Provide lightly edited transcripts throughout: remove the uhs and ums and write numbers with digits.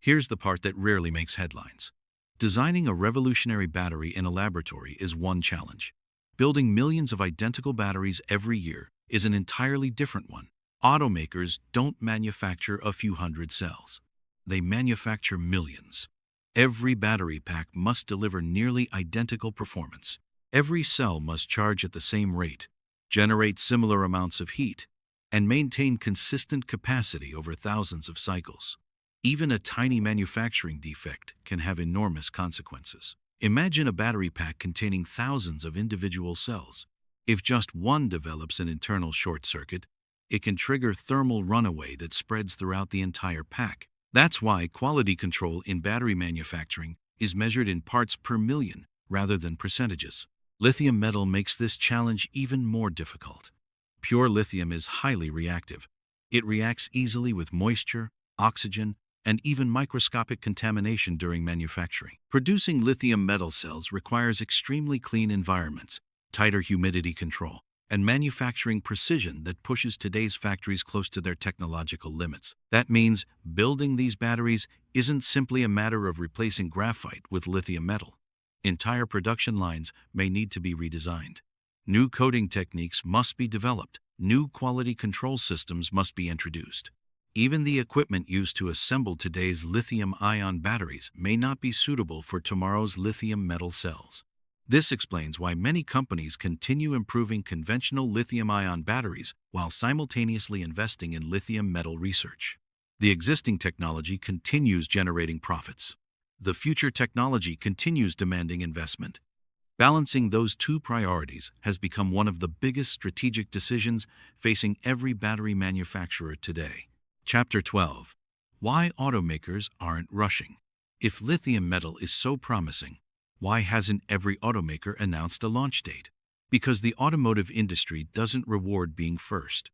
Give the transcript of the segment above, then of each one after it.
Here's the part that rarely makes headlines. Designing a revolutionary battery in a laboratory is one challenge. Building millions of identical batteries every year is an entirely different one. Automakers don't manufacture a few hundred cells. They manufacture millions. Every battery pack must deliver nearly identical performance. Every cell must charge at the same rate, generate similar amounts of heat, and maintain consistent capacity over thousands of cycles. Even a tiny manufacturing defect can have enormous consequences. Imagine a battery pack containing thousands of individual cells. If just one develops an internal short circuit, it can trigger thermal runaway that spreads throughout the entire pack. That's why quality control in battery manufacturing is measured in parts per million rather than percentages. Lithium metal makes this challenge even more difficult. Pure lithium is highly reactive. It reacts easily with moisture, oxygen, and even microscopic contamination during manufacturing. Producing lithium metal cells requires extremely clean environments, tighter humidity control, and manufacturing precision that pushes today's factories close to their technological limits. That means building these batteries isn't simply a matter of replacing graphite with lithium metal. Entire production lines may need to be redesigned. New coating techniques must be developed. New quality control systems must be introduced. Even the equipment used to assemble today's lithium-ion batteries may not be suitable for tomorrow's lithium metal cells. This explains why many companies continue improving conventional lithium-ion batteries while simultaneously investing in lithium metal research. The existing technology continues generating profits. The future technology continues demanding investment. Balancing those two priorities has become one of the biggest strategic decisions facing every battery manufacturer today. Chapter 12. Why automakers aren't rushing. If lithium metal is so promising, why hasn't every automaker announced a launch date? Because the automotive industry doesn't reward being first.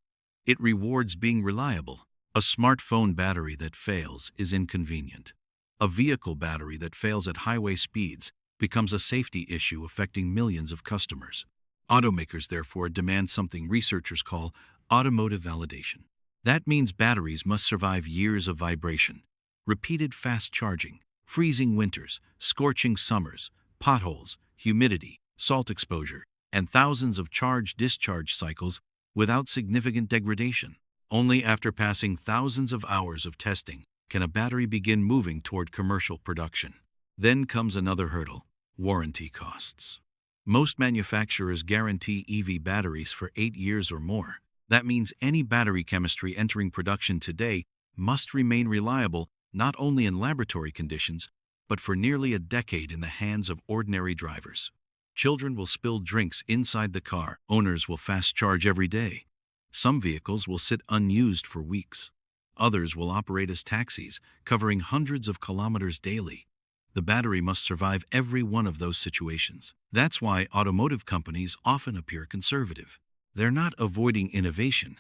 It rewards being reliable. A smartphone battery that fails is inconvenient. A vehicle battery that fails at highway speeds becomes a safety issue affecting millions of customers. Automakers therefore demand something researchers call automotive validation. That means batteries must survive years of vibration, repeated fast charging, freezing winters, scorching summers, potholes, humidity, salt exposure, and thousands of charge-discharge cycles without significant degradation. Only after passing thousands of hours of testing can a battery begin moving toward commercial production. Then comes another hurdle: warranty costs. Most manufacturers guarantee EV batteries for 8 years or more. That means any battery chemistry entering production today must remain reliable not only in laboratory conditions, but for nearly a decade in the hands of ordinary drivers. Children will spill drinks inside the car. Owners will fast charge every day. Some vehicles will sit unused for weeks. Others will operate as taxis, covering hundreds of kilometers daily. The battery must survive every one of those situations. That's why automotive companies often appear conservative. They're not avoiding innovation.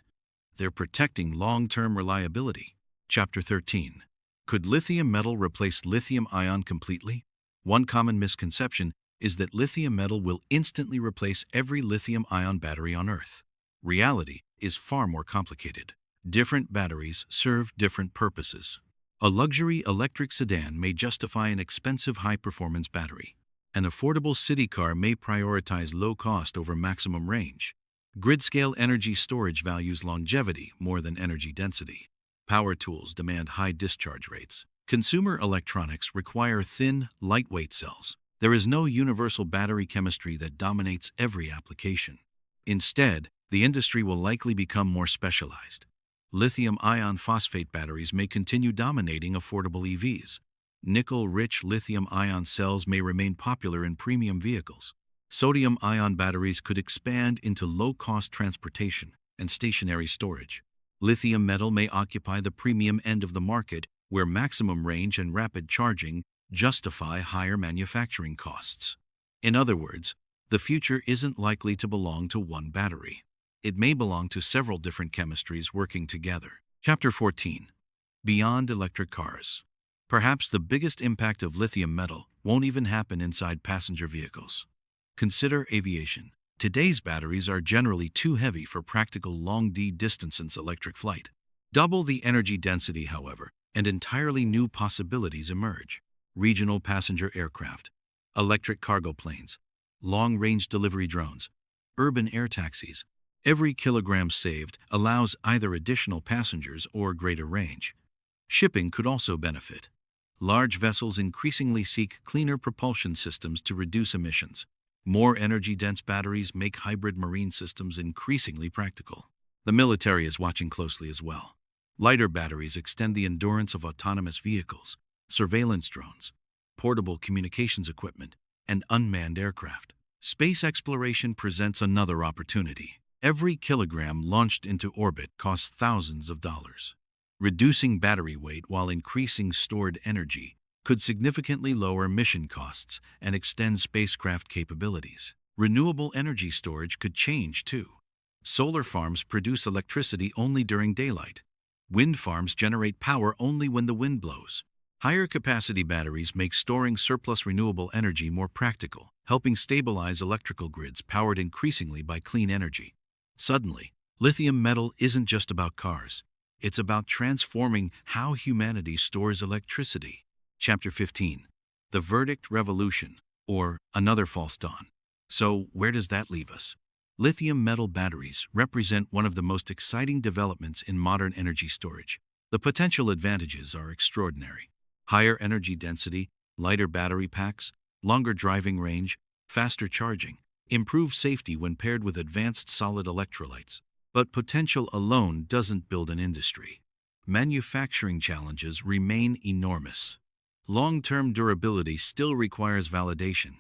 They're protecting long-term reliability. Chapter 13. Could lithium metal replace lithium-ion completely? One common misconception is that lithium metal will instantly replace every lithium-ion battery on Earth. Reality is far more complicated. Different batteries serve different purposes. A luxury electric sedan may justify an expensive high-performance battery. An affordable city car may prioritize low cost over maximum range. Grid-scale energy storage values longevity more than energy density. Power tools demand high discharge rates. Consumer electronics require thin, lightweight cells. There is no universal battery chemistry that dominates every application. Instead, the industry will likely become more specialized. Lithium iron phosphate batteries may continue dominating affordable EVs. Nickel-rich lithium-ion cells may remain popular in premium vehicles. Sodium-ion batteries could expand into low-cost transportation and stationary storage. Lithium metal may occupy the premium end of the market, where maximum range and rapid charging justify higher manufacturing costs. In other words, the future isn't likely to belong to one battery. It may belong to several different chemistries working together. Chapter 14. Beyond electric cars. Perhaps the biggest impact of lithium metal won't even happen inside passenger vehicles. Consider aviation. Today's batteries are generally too heavy for practical long-distance electric flight. Double the energy density, however, and entirely new possibilities emerge. Regional passenger aircraft, electric cargo planes, long-range delivery drones, urban air taxis. Every kilogram saved allows either additional passengers or greater range. Shipping could also benefit. Large vessels increasingly seek cleaner propulsion systems to reduce emissions. More energy-dense batteries make hybrid marine systems increasingly practical. The military is watching closely as well. Lighter batteries extend the endurance of autonomous vehicles, surveillance drones, portable communications equipment, and unmanned aircraft. Space exploration presents another opportunity. Every kilogram launched into orbit costs thousands of dollars. Reducing battery weight while increasing stored energy could significantly lower mission costs and extend spacecraft capabilities. Renewable energy storage could change too. Solar farms produce electricity only during daylight. Wind farms generate power only when the wind blows. Higher capacity batteries make storing surplus renewable energy more practical, helping stabilize electrical grids powered increasingly by clean energy. Suddenly, lithium metal isn't just about cars. It's about transforming how humanity stores electricity. Chapter 15. The Verdict Revolution, or Another False Dawn. So, where does that leave us? Lithium metal batteries represent one of the most exciting developments in modern energy storage. The potential advantages are extraordinary. Higher energy density, lighter battery packs, longer driving range, faster charging, improved safety when paired with advanced solid electrolytes. But potential alone doesn't build an industry. Manufacturing challenges remain enormous. Long-term durability still requires validation.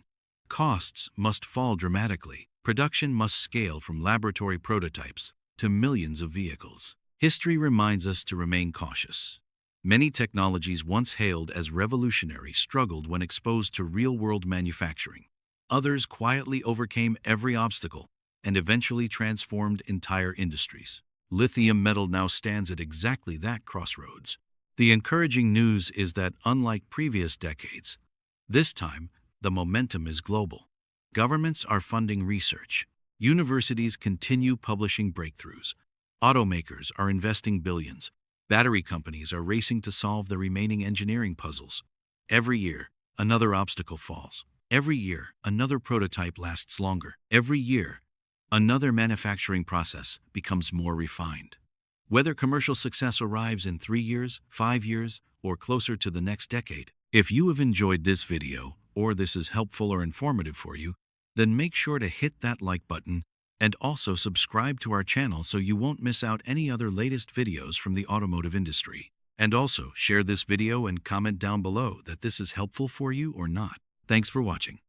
Costs must fall dramatically. Production must scale from laboratory prototypes to millions of vehicles. History reminds us to remain cautious. Many technologies once hailed as revolutionary struggled when exposed to real-world manufacturing. Others quietly overcame every obstacle and eventually transformed entire industries. Lithium metal now stands at exactly that crossroads. The encouraging news is that, unlike previous decades, this time the momentum is global. Governments are funding research. Universities continue publishing breakthroughs. Automakers are investing billions. Battery companies are racing to solve the remaining engineering puzzles. Every year, another obstacle falls. Every year, another prototype lasts longer. Every year, another manufacturing process becomes more refined. Whether commercial success arrives in 3 years, 5 years, or closer to the next decade, if you have enjoyed this video or this is helpful or informative for you, then make sure to hit that like button and also subscribe to our channel so you won't miss out any other latest videos from the automotive industry. And also share this video and comment down below that this is helpful for you or not. Thanks for watching.